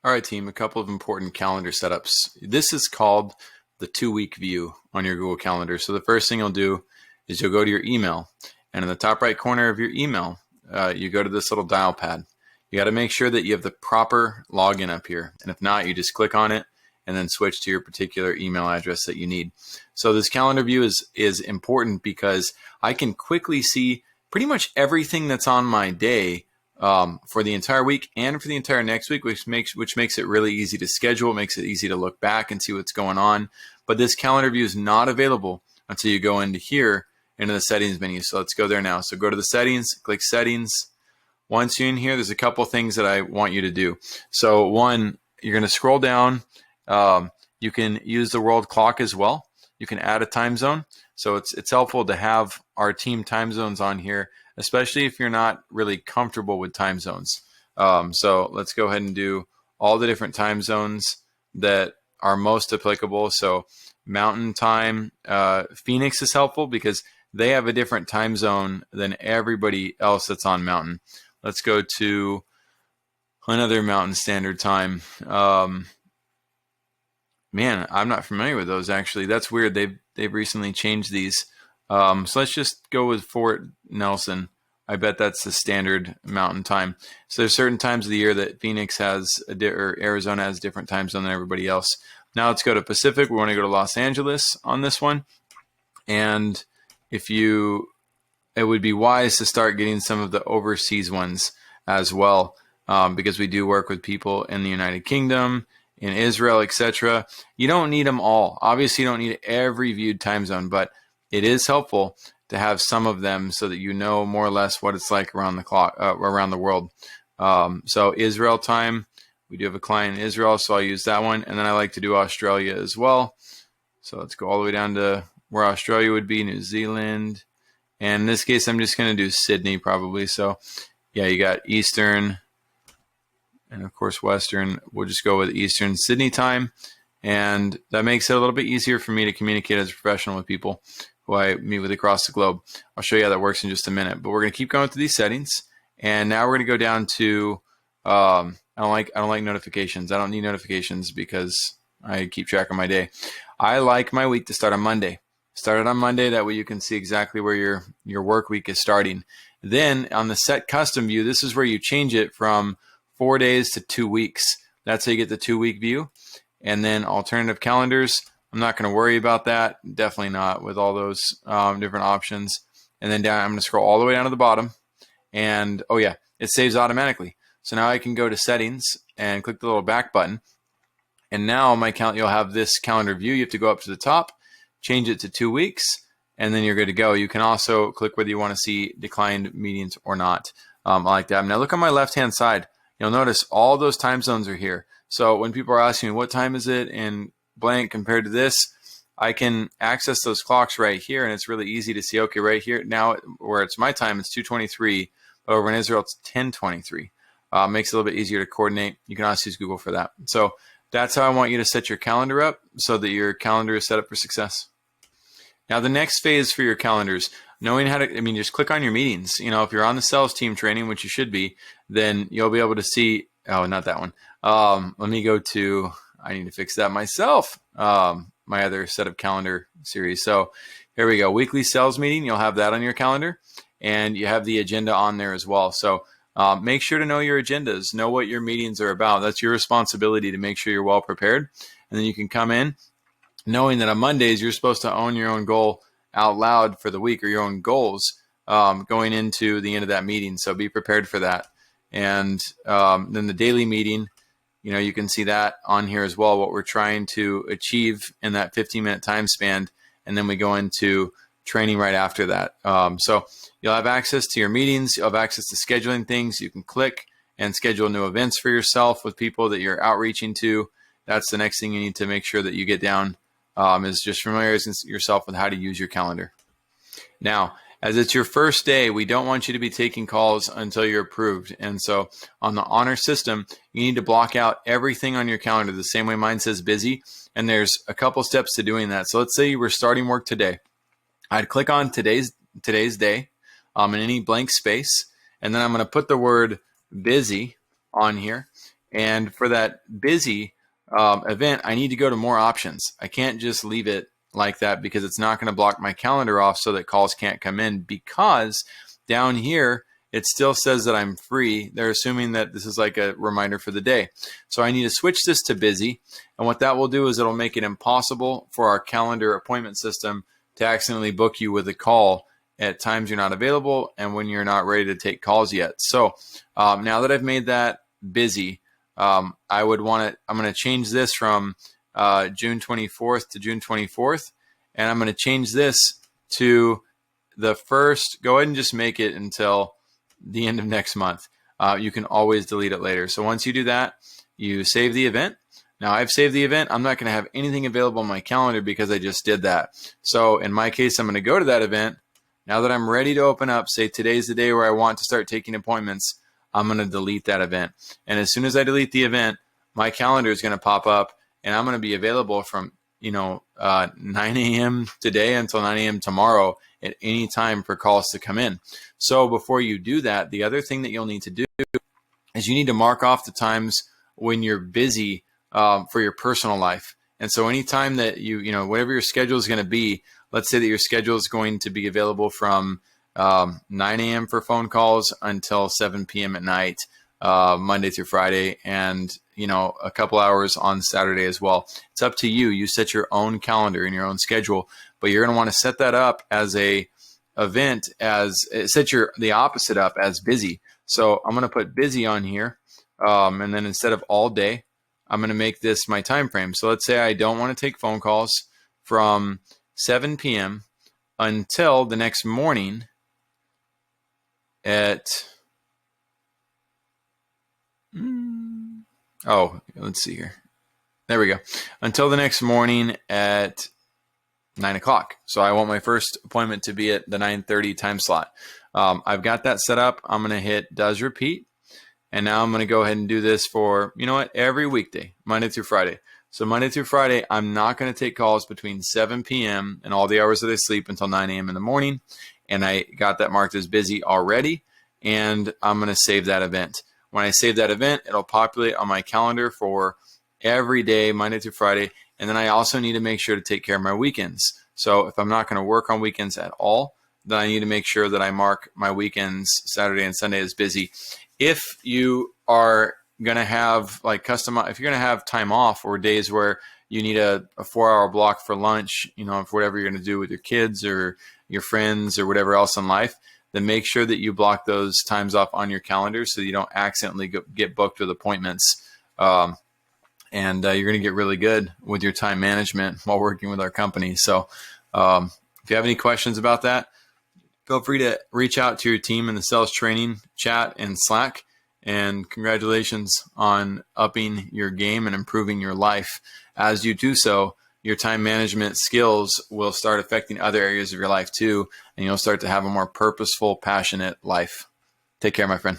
All right, team, a couple of important calendar setups. This is called the 2-week view on your Google Calendar. So the first thing you'll do is you'll go to your email, and in the top right corner of your email, you go to this little dial pad. You got to make sure that you have the proper login up here. And if not, you just click on it and then switch to your particular email address that you need. So this calendar view is important because I can quickly see pretty much everything that's on my day for the entire week and for the entire next week, which makes it really easy to schedule. It makes it easy to look back and see what's going on. But this calendar view is not available until you go into here, into the settings menu. So let's go there now. So go to the settings, click settings. Once you're in here, there's a couple things that I want you to do. So one, you're going to scroll down. You can use the world clock as well. You can add a time zone. So it's helpful to have our team time zones on here, especially if you're not really comfortable with time zones. So let's go ahead and do all the different time zones that are most applicable. So Mountain Time, Phoenix is helpful because they have a different time zone than everybody else that's on Mountain. Let's go to another Mountain Standard Time. Man, I'm not familiar with those actually. That's weird. They've recently changed these. So let's just go with Fort Nelson. I bet that's the standard Mountain Time. So there's certain times of the year that Phoenix has or Arizona has a different time zone than everybody else. Now let's go to Pacific. We want to go to Los Angeles on this one. And it would be wise to start getting some of the overseas ones as well, because we do work with people in the United Kingdom, in Israel, etc. You don't need them all. Obviously, you don't need every viewed time zone, but it is helpful to have some of them so that you know more or less what it's like around the clock, around the world. So Israel time, we do have a client in Israel, so I'll use that one. And then I like to do Australia as well. So let's go all the way down to where Australia would be, New Zealand. And in this case, I'm just going to do Sydney probably. So yeah, you got Eastern and of course Western. We'll just go with Eastern Sydney time. And that makes it a little bit easier for me to communicate as a professional with people who I meet with across the globe. I'll show you how that works in just a minute. But we're going to keep going through these settings. And now we're going to go down to, I don't like notifications. I don't need notifications because I keep track of my day. I like my week to start on Monday. Start it on Monday. That way you can see exactly where your work week is starting. Then on the set custom view, this is where you change it from 4 days to 2 weeks. That's how you get the 2-week view. And then alternative calendars, I'm not going to worry about that. Definitely not with all those different options. And then down, I'm going to scroll all the way down to the bottom. And oh yeah, it saves automatically. So now I can go to settings and click the little back button. And now you'll have this calendar view. You have to go up to the top, change it to 2 weeks, and then you're good to go. You can also click whether you want to see declined meetings or not. I like that. Now look on my left-hand side. You'll notice all those time zones are here. So when people are asking me what time is it in blank compared to this, I can access those clocks right here, and it's really easy to see, okay, right here, now where it's my time, it's 2:23, but over in Israel, it's 10:23. Makes it a little bit easier to coordinate. You can also use Google for that. So that's how I want you to set your calendar up so that your calendar is set up for success. Now, the next phase for your calendars, knowing how to, just click on your meetings. If you're on the sales team training, which you should be, then you'll be able to see, oh, not that one. Let me go to, I need to fix that myself, my other set of calendar series. So here we go. Weekly sales meeting, you'll have that on your calendar, and you have the agenda on there as well. So make sure to know your agendas, know what your meetings are about. That's your responsibility to make sure you're well prepared. And then you can come in knowing that on Mondays, you're supposed to own your own goal out loud for the week, or your own goals going into the end of that meeting. So be prepared for that. And then the daily meeting, you can see that on here as well, what we're trying to achieve in that 15-minute time span. And then we go into training right after that. So you'll have access to your meetings. You'll have access to scheduling things. You can click and schedule new events for yourself with people that you're outreaching to. That's the next thing you need to make sure that you get down, is just familiarizing yourself with how to use your calendar. Now, as it's your first day, we don't want you to be taking calls until you're approved. And so on the honor system, you need to block out everything on your calendar the same way mine says busy. And there's a couple steps to doing that. So let's say you were starting work today. I'd click on today's day in any blank space. And then I'm going to put the word busy on here. And for that busy event, I need to go to more options. I can't just leave it like that because it's not going to block my calendar off so that calls can't come in, because down here, it still says that I'm free. They're assuming that this is like a reminder for the day. So I need to switch this to busy. And what that will do is it'll make it impossible for our calendar appointment system to accidentally book you with a call at times you're not available and when you're not ready to take calls yet. So now that I've made that busy, I would want to, I'm going to change this from June 24th to June 24th. And I'm going to change this to the first. Go ahead and just make it until the end of next month. You can always delete it later. So once you do that, you save the event. Now I've saved the event. I'm not going to have anything available on my calendar because I just did that. So in my case, I'm going to go to that event. Now that I'm ready to open up, say today's the day where I want to start taking appointments, I'm going to delete that event. And as soon as I delete the event, my calendar is going to pop up and I'm going to be available from 9 a.m. today until 9 a.m. tomorrow at any time for calls to come in. So before you do that, the other thing that you'll need to do is you need to mark off the times when you're busy for your personal life. And so anytime that whatever your schedule is going to be, let's say that your schedule is going to be available from 9 a.m. for phone calls until 7 p.m. at night, Monday through Friday, and a couple hours on Saturday as well. It's up to you. You set your own calendar and your own schedule, but you're going to want to set that up as a event, set the opposite up as busy. So I'm going to put busy on here, and then instead of all day, I'm going to make this my time frame. So let's say I don't want to take phone calls from 7 p.m. until the next morning at let's see here. There we go. Until the next morning at 9 o'clock. So I want my first appointment to be at the 9:30 time slot. I've got that set up. I'm going to hit does repeat. And now I'm going to go ahead and do this for, every weekday, Monday through Friday. So Monday through Friday, I'm not going to take calls between 7 p.m. and all the hours that I sleep until 9 a.m. in the morning. And I got that marked as busy already. And I'm going to save that event. When I save that event, it'll populate on my calendar for every day, Monday through Friday. And then I also need to make sure to take care of my weekends. So if I'm not going to work on weekends at all, then I need to make sure that I mark my weekends, Saturday and Sunday, as busy. If you are going to have if you're going to have time off or days where you need a 4-hour block for lunch, for whatever you're going to do with your kids or your friends or whatever else in life, then make sure that you block those times off on your calendar so you don't accidentally get booked with appointments. And you're going to get really good with your time management while working with our company. So if you have any questions about that, feel free to reach out to your team in the sales training chat and Slack. And congratulations on upping your game and improving your life. As you do so, your time management skills will start affecting other areas of your life too, and you'll start to have a more purposeful, passionate life. Take care, my friend.